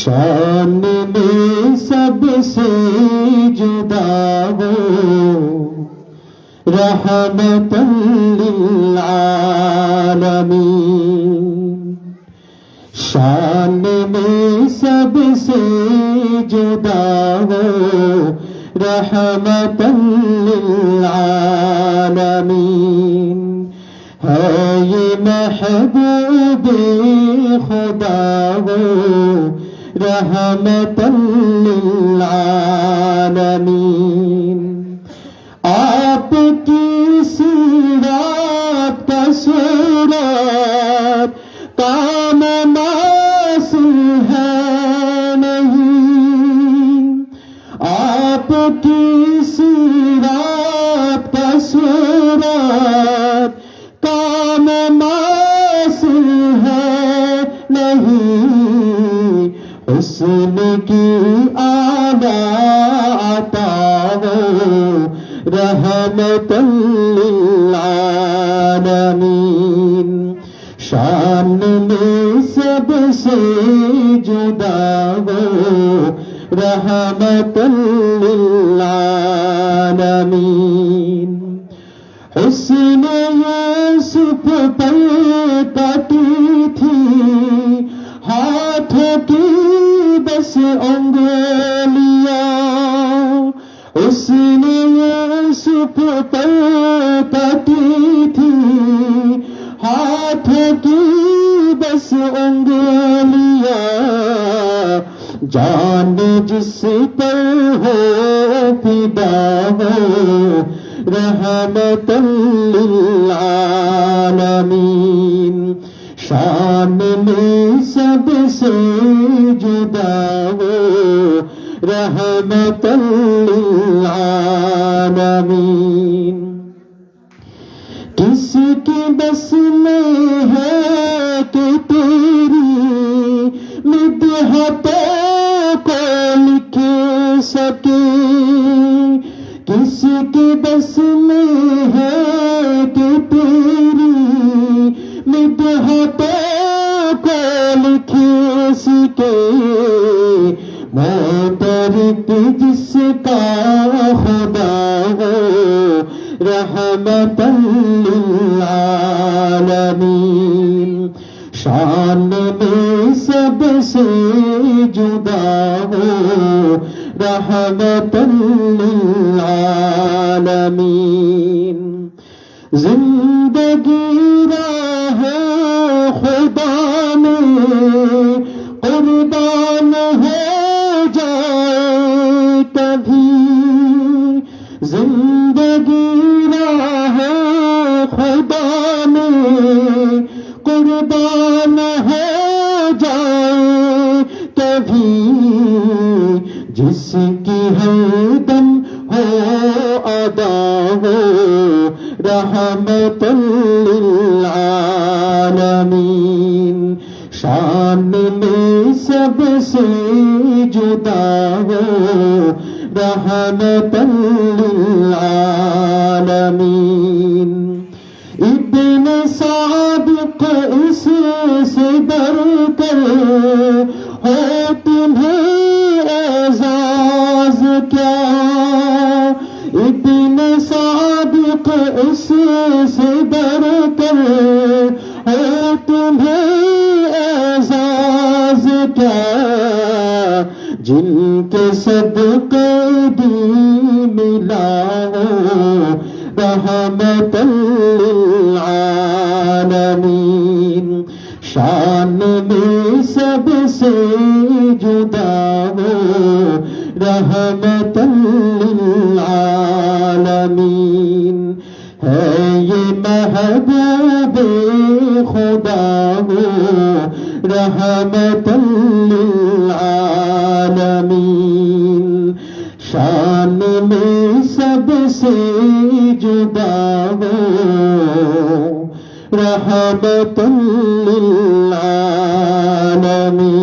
शान में सबसे जुदा हो रहमतन लिल आलमीन। शान में सबसे जुदा हो रहमतन लिल आलमीन। है ये महबूबे खुदा हो रहमतन लिल आलमीन। आपकी सीरत का सूरत काम मासूम है नहीं। आपकी सीरत का सूरत काम मासूम है नहीं। हुस्न की आला अता हो रहमतन लिल आलमीन। शान में सबसे जुदा हो रहमतन लिल आलमीन। हुस्न यूसुफ पर कटी थी हाथों की बस उंगलियां। हुस्न यूसुफ पर कटी थी हाथों की बस उंगलियां। जान जिस पर हो फिदा हो रहमतन लिल आलमीन। शान में सबसे जुदा हो रहमतन लिल आलमीन। किसकी बस में है कि तेरी मिदहतों को लिख सके। किसकी बस में है कि तेरी मिदहतों को लिख सके। मोहतरक जिसका खुदा हो रहमतन लिल आलमीन। शान में सबसे जुदा हो रहमतन लिल आलमीन। जिंदगी राह खुदा में कुर्बान हो जाए कभी। जिंदगी राह खुदा में कुर्बान हो जाए कभी। जिसकी हरदम हो अदा हो रहमतन लिल आलमीन। शान में सबसे जुदा हो रहमतन लिल आलमीन। इब्न सादिक इससे बढ़कर हो तुम्हें एजाज क्या। इब्न सादिक इससे बढ़कर हो तुम्हें एजाज क्या। जिनके सदके दी मिला हो रहमतन लिल आलमीन। शान में सबसे जुदा हो रहमतन लिल आलमीन। है ये महबूबे खुदा हो रहमतन लिल आलमीन। शान में सबसे जुदा हो रहमतन लिल आलमीन।